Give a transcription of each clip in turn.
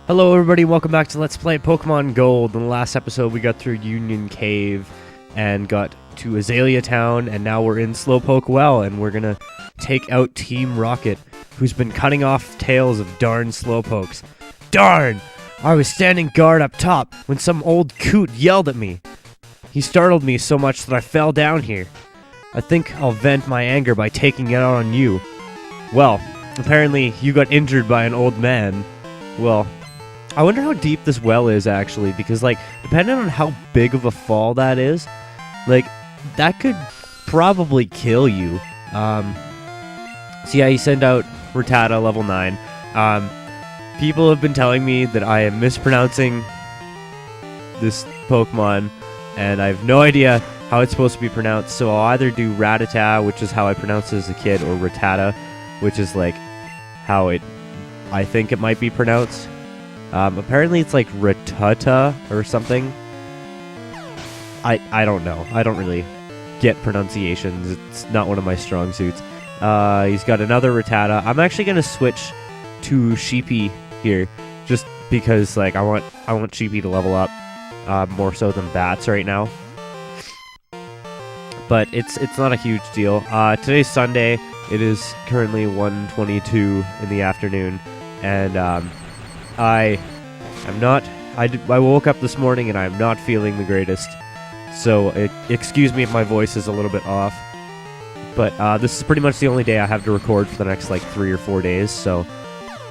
Hello everybody, welcome back to Let's Play Pokemon Gold. In the last episode we got through Union Cave and got to Azalea Town, and now we're in Slowpoke Well, and we're gonna take out Team Rocket, who's been cutting off tails of darn Slowpokes. Darn! I was standing guard up top when some old coot yelled at me. He startled me so much that I fell down here. I think I'll vent my anger by taking it out on you. Well, apparently you got injured by an old man. Well, I wonder how deep this well is, actually, because, like, depending on how big of a fall that is, like, that could probably kill you. So yeah, you send out Rattata, level 9. People have been telling me that I am mispronouncing this Pokemon, and I have no idea how it's supposed to be pronounced, so I'll either do Rattata, which is how I pronounced it as a kid, or Rattata, which is, like, how I think it might be pronounced. Apparently it's like Rattata or something. I don't know. I don't really get pronunciations. It's not one of my strong suits. He's got another Rattata. I'm actually gonna switch to Sheepy here, just because, like, I want Sheepy to level up more so than Bats right now. But it's not a huge deal. Today's Sunday. It is currently 1:22 in the afternoon, and I woke up this morning and I'm not feeling the greatest, so excuse me if my voice is a little bit off, but this is pretty much the only day I have to record for the next, like, 3 or 4 days, so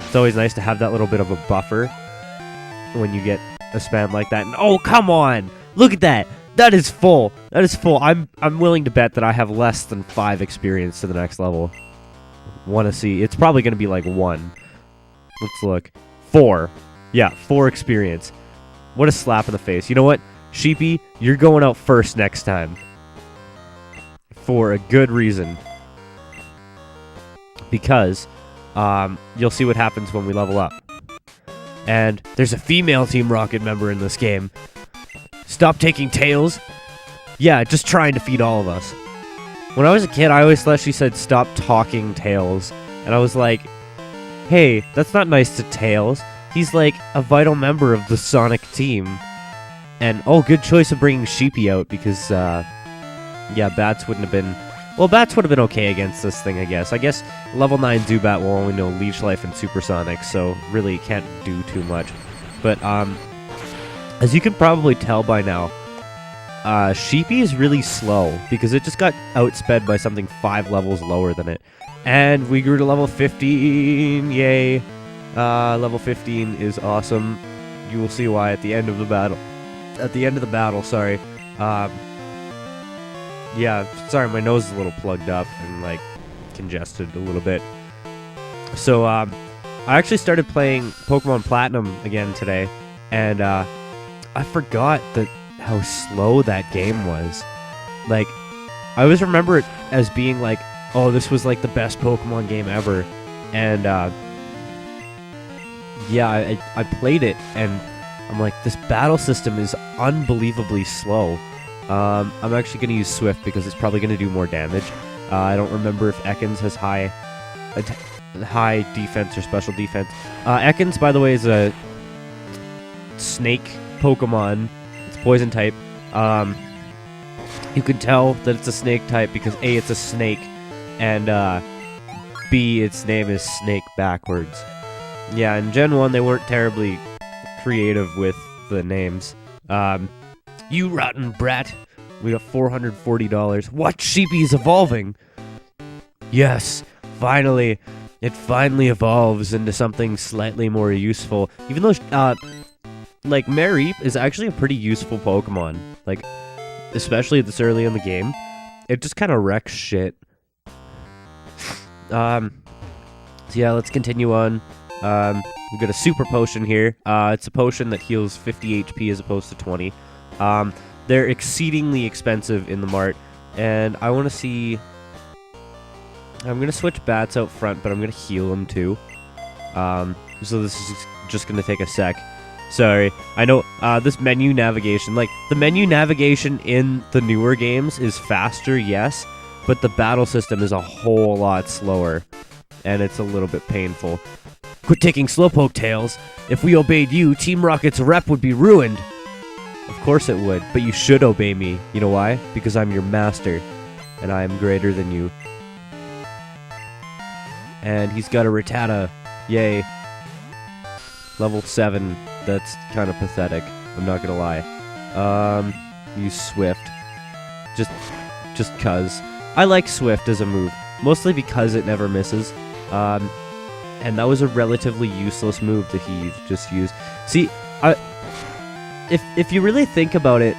it's always nice to have that little bit of a buffer when you get a spam like that. And oh, come on! Look at that! That is full! That is full! I'm willing to bet that I have less than 5 experience to the next level. Wanna see? It's probably gonna be like 1. Let's look. 4. Yeah, 4 experience. What a slap in the face. You know what? Sheepy, you're going out first next time. For a good reason. Because you'll see what happens when we level up. And there's a female Team Rocket member in this game. Stop taking tails. Yeah, just trying to feed all of us. When I was a kid, I always thought she said stop talking Tails. And I was like, hey, that's not nice to Tails. He's like a vital member of the Sonic team. And, oh, good choice of bringing Sheepy out, because, yeah, Bats wouldn't have been... Well, Bats would have been okay against this thing, I guess. I guess level 9 Zubat will only know Leech Life and Supersonic, so really can't do too much. But, as you can probably tell by now, Sheepy is really slow, because it just got outsped by something 5 levels lower than it. And we grew to level 15, yay! Level 15 is awesome. You will see why at the end of the battle. At the end of the battle, sorry. Yeah, sorry, my nose is a little plugged up and, like, congested a little bit. So, I actually started playing Pokemon Platinum again today, and, I forgot how slow that game was. Like, I always remember it as being like, oh, this was like the best Pokemon game ever. And, yeah, I played it, and I'm like, this battle system is unbelievably slow. I'm actually going to use Swift because it's probably going to do more damage. I don't remember if Ekans has high defense or special defense. Ekans, by the way, is a snake Pokemon. It's poison type. You can tell that it's a snake type because A, it's a snake, and B, its name is Snake backwards. Yeah, in Gen 1 they weren't terribly creative with the names. You rotten brat. We got $440. What? Sheepy's evolving! Yes, finally. It finally evolves into something slightly more useful. Even though, like, Mareep is actually a pretty useful Pokemon. Like, especially this early in the game. It just kind of wrecks shit. So yeah, let's continue on. We've got a super potion here. It's a potion that heals 50 HP as opposed to 20. They're exceedingly expensive in the mart, and I want to see... I'm going to switch Bats out front, but I'm going to heal them too. So this is just going to take a sec. Sorry. I know, this menu navigation, like, the menu navigation in the newer games is faster, yes, but the battle system is a whole lot slower, and it's a little bit painful. Quit taking Slowpoke tails. If we obeyed you, Team Rocket's rep would be ruined. Of course it would, but you should obey me. You know why? Because I'm your master, and I am greater than you. And he's got a Rattata. Yay. Level 7. That's kind of pathetic. I'm not gonna lie. Use Swift. Just cuz. I like Swift as a move. Mostly because it never misses. And that was a relatively useless move that he just used. See, if you really think about it,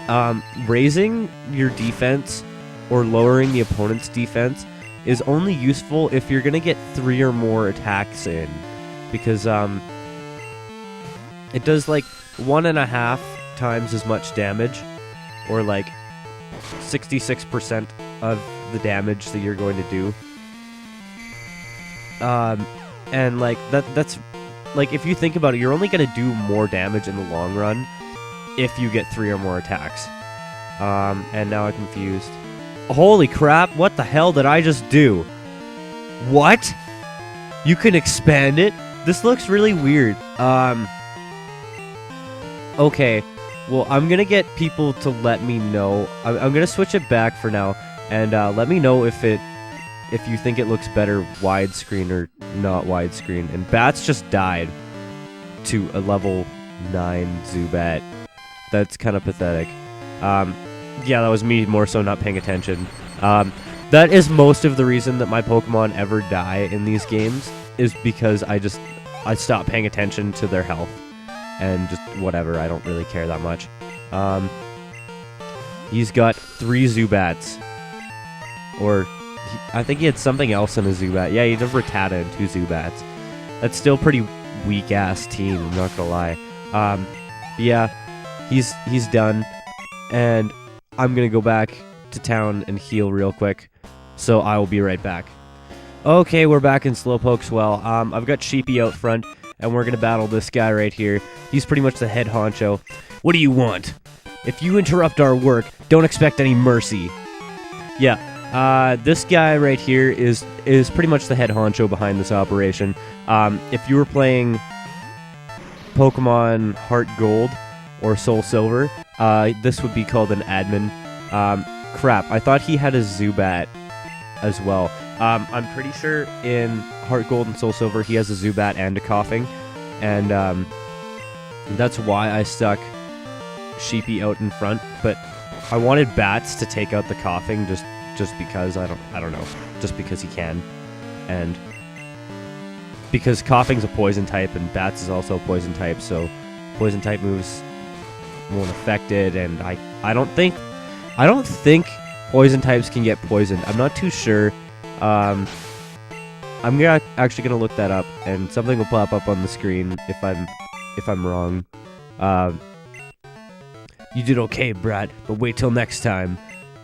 raising your defense or lowering the opponent's defense is only useful if you're gonna get 3 or more attacks in, because it does like 1.5 times as much damage, or like 66% of the damage that you're going to do. And like that's like, if you think about it, you're only gonna do more damage in the long run if you get 3 or more attacks. And now I'm confused. Holy crap, what the hell did I just do? What? You can expand it? This looks really weird. Okay, well, I'm gonna get people to let me know. I'm gonna switch it back for now, and let me know if you think it looks better widescreen or not widescreen. And Bats just died to a level 9 Zubat. That's kind of pathetic. Yeah, that was me more so not paying attention. That is most of the reason that my Pokemon ever die in these games, is because I stop paying attention to their health. And just whatever, I don't really care that much. He's got 3 Zubats. Or, I think he had something else in his Zubat. Yeah, he had a Rattata and 2 Zubats. That's still pretty weak-ass team, I'm not gonna lie. Yeah, he's done. And I'm gonna go back to town and heal real quick. So I will be right back. Okay, we're back in Slowpokes. Well, I've got Sheepy out front, and we're gonna battle this guy right here. He's pretty much the head honcho. What do you want? If you interrupt our work, don't expect any mercy. Yeah, this guy right here is pretty much the head honcho behind this operation. If you were playing Pokemon Heart Gold or Soul Silver, this would be called an admin. Crap, I thought he had a Zubat as well. I'm pretty sure in Heart Gold and Soul Silver he has a Zubat and a Coughing, and that's why I stuck Sheepy out in front. But I wanted Bats to take out the Coughing just because I don't know, just because he can, and because Coughing's a poison type and Bats is also a poison type, so poison type moves won't affect it. And I don't think poison types can get poisoned. I'm not too sure. I'm actually gonna look that up, and something will pop up on the screen if I'm wrong. You did okay, Brat, but wait till next time.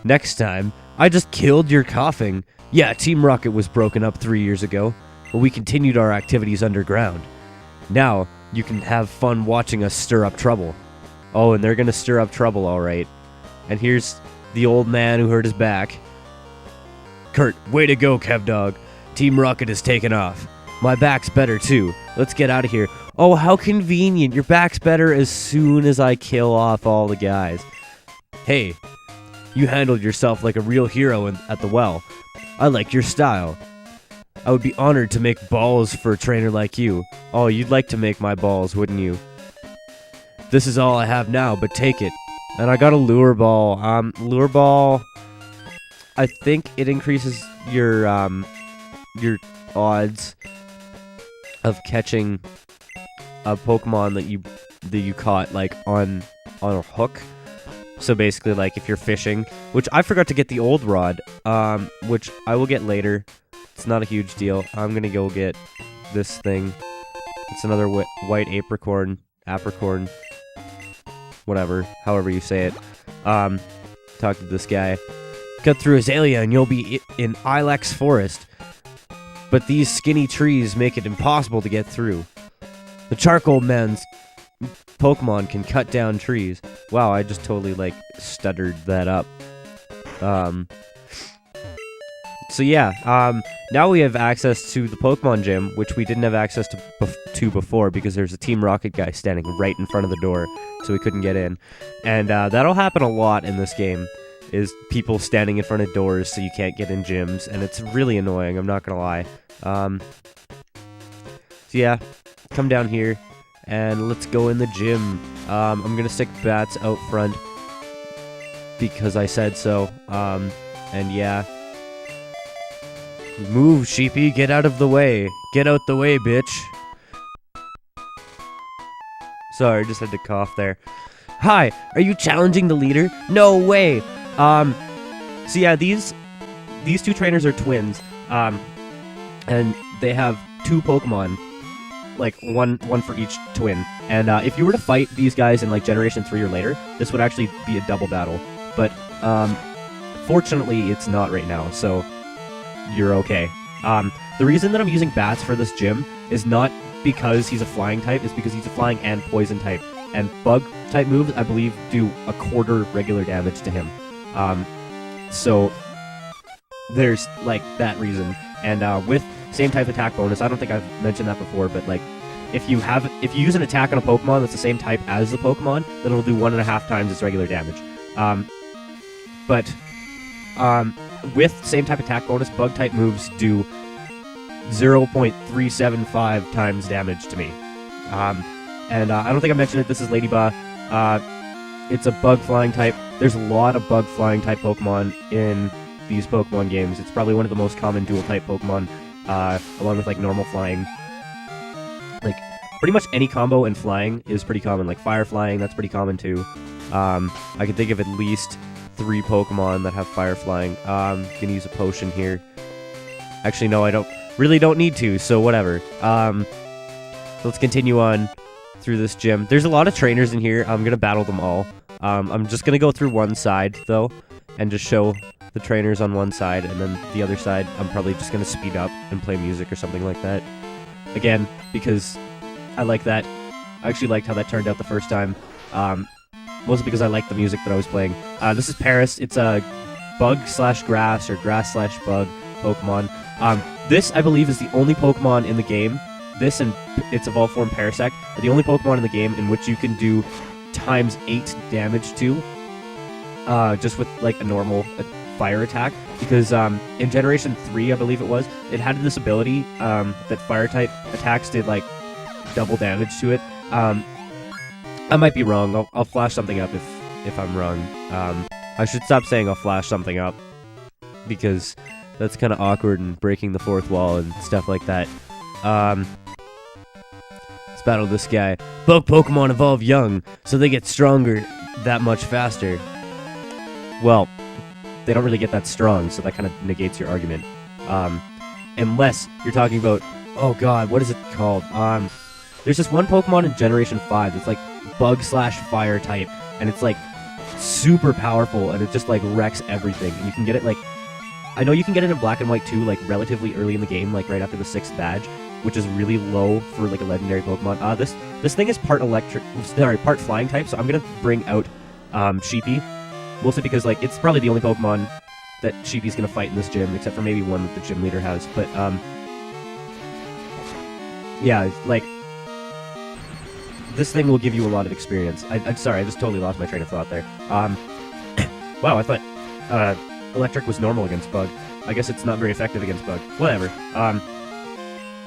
Next time? I just killed your Coughing. Yeah, Team Rocket was broken up 3 years ago, but we continued our activities underground. Now, you can have fun watching us stir up trouble. Oh, and they're gonna stir up trouble, alright. And here's the old man who hurt his back. Kurt, way to go, Kevdog. Team Rocket has taken off. My back's better, too. Let's get out of here. Oh, how convenient. Your back's better as soon as I kill off all the guys. Hey, you handled yourself like a real hero at the well. I like your style. I would be honored to make balls for a trainer like you. Oh, you'd like to make my balls, wouldn't you? This is all I have now, but take it. And I got a Lure Ball. Lure Ball, I think it increases your odds of catching a Pokemon that you caught like on a hook. So basically, like if you're fishing, which I forgot to get the old rod, which I will get later. It's not a huge deal. I'm gonna go get this thing. It's another white apricorn, whatever, however you say it. Talk to this guy. Cut through Azalea and you'll be in Ilex Forest. But these skinny trees make it impossible to get through. The Charcoal Man's Pokemon can cut down trees. Wow, I just totally, like, stuttered that up. So yeah, now we have access to the Pokemon Gym, which we didn't have access to before because there's a Team Rocket guy standing right in front of the door, so we couldn't get in. And that'll happen a lot in this game, is people standing in front of doors so you can't get in gyms, and it's really annoying, I'm not gonna lie. So yeah, come down here, and let's go in the gym. I'm gonna stick bats out front because I said so, and yeah. Move, sheepy, get out of the way. Get out the way, bitch. Sorry, just had to cough there. Hi, are you challenging the leader? No way. So yeah, these two trainers are twins. And they have two Pokemon, like one for each twin. And if you were to fight these guys in like Generation 3 or later, this would actually be a double battle. But fortunately, it's not right now, so you're okay. The reason that I'm using bats for this gym is not because he's a flying type, it's because he's a flying and poison type. And bug type moves, I believe, do a quarter regular damage to him. So there's like that reason. And with same type attack bonus, I don't think I've mentioned that before, but like if you use an attack on a Pokemon that's the same type as the Pokemon, then it'll do 1.5 times its regular damage. With same type attack bonus, bug type moves do 0.375 times damage to me. And I don't think I mentioned it, this is Ladybug. It's a bug flying type. There's a lot of bug flying type Pokemon in these Pokemon games. It's probably one of the most common dual type Pokemon, along with like normal flying. Like pretty much any combo in flying is pretty common. Like fire flying, that's pretty common too. I can think of at least 3 Pokemon that have fire flying. Can use a potion here. Actually, no, I really don't need to, so whatever. Let's continue on through this gym. There's a lot of trainers in here. I'm gonna battle them all. I'm just gonna go through one side though, and just show the trainers on one side, and then the other side I'm probably just gonna speed up and play music or something like that. Again, because I like that. I actually liked how that turned out the first time. Mostly because I like the music that I was playing. This is Paris. It's a bug/grass or grass/bug Pokemon. This, I believe, is the only Pokemon in the game. This and its evolved form Parasect are the only Pokemon in the game in which you can do × 8 damage to, just with like a normal fire attack. Because in Generation 3, I believe it was, it had this ability that fire type attacks did like double damage to it. I might be wrong. I'll flash something up if I'm wrong. I should stop saying I'll flash something up, because that's kind of awkward and breaking the fourth wall and stuff like that. Let's battle this guy. Bug Pokemon evolve young, so they get stronger that much faster. Well, they don't really get that strong, so that kind of negates your argument. Unless you're talking about, oh god, what is it called? There's this one Pokemon in Generation 5 that's like bug/fire type, and it's like super powerful, and it just like wrecks everything. And you can get it like, I know you can get it in Black and White too, like relatively early in the game, like right after the 6th badge, which is really low for like a legendary Pokemon. This thing is part flying type, so I'm gonna bring out Sheepy, mostly because like it's probably the only Pokemon that Sheepy's gonna fight in this gym, except for maybe one that the gym leader has. But yeah, like this thing will give you a lot of experience. I'm sorry, I just totally lost my train of thought there. Wow, I thought Electric was normal against Bug. I guess it's not very effective against Bug. Whatever.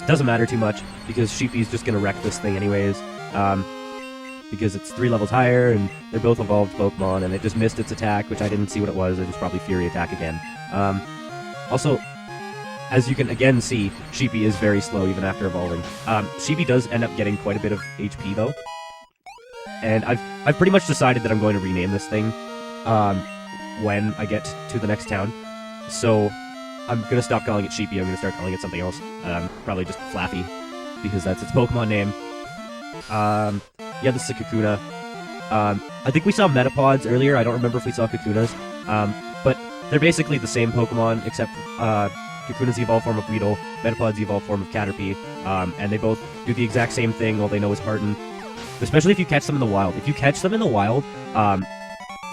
Doesn't matter too much, because Sheepy's just gonna wreck this thing anyways. Because it's 3 levels higher, and they're both evolved Pokemon, and it just missed its attack, which I didn't see what it was. It was probably Fury Attack again. Also, as you can again see, Sheepy is very slow even after evolving. Sheepy does end up getting quite a bit of HP though, and I've pretty much decided that I'm going to rename this thing when I get to the next town. So I'm gonna stop calling it Sheepy. I'm gonna start calling it something else. Probably just Flaffy, because that's its Pokemon name. Yeah, this is a Kakuna. I think we saw Metapods earlier. I don't remember if we saw Kakunas. But they're basically the same Pokemon, except Kakuna's the evolved form of Weedle, Metapod's the evolved form of Caterpie, and they both do the exact same thing. All they know is Harden. Especially if you catch them in the wild. If you catch them in the wild,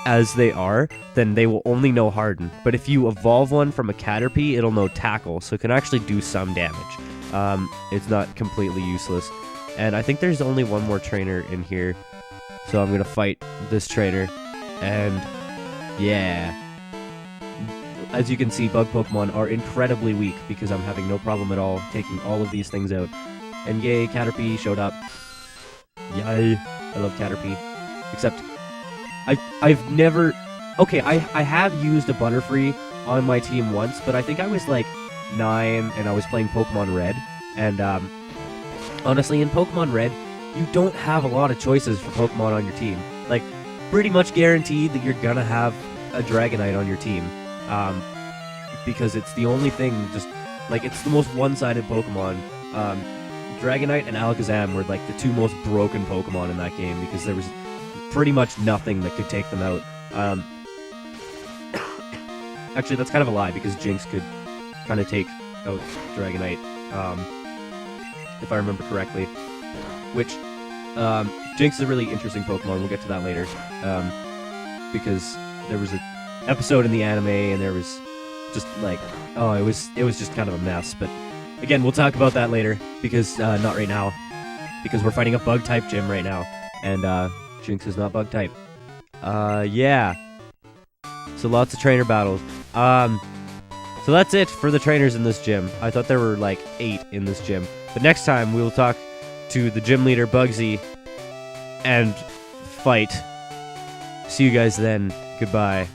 as they are, then they will only know Harden. But if you evolve one from a Caterpie, it'll know Tackle, so it can actually do some damage. It's not completely useless. And I think there's only one more trainer in here, so I'm going to fight this trainer. And yeah. As you can see, bug Pokemon are incredibly weak because I'm having no problem at all taking all of these things out. And yay, Caterpie showed up. Yay. I love Caterpie. Except, I've never... Okay, I have used a Butterfree on my team once, but I think I was like 9 and I was playing Pokemon Red. And honestly, in Pokemon Red, you don't have a lot of choices for Pokemon on your team. Like, pretty much guaranteed that you're gonna have a Dragonite on your team. Because it's the only thing, just, like, it's the most one-sided Pokemon. Dragonite and Alakazam were, like, the two most broken Pokemon in that game, because there was pretty much nothing that could take them out. Actually, that's kind of a lie, because Jinx could kind of take out Dragonite, if I remember correctly. Which, Jinx is a really interesting Pokemon, we'll get to that later. Because there was an episode in the anime, and there was just, like, oh, it was just kind of a mess, but again, we'll talk about that later, because, not right now, because we're fighting a Bug-type gym right now, and, Jinx is not Bug-type. Yeah. So lots of trainer battles. So that's it for the trainers in this gym. I thought there were, like, 8 in this gym, but next time we will talk to the gym leader, Bugsy, and fight. See you guys then. Goodbye.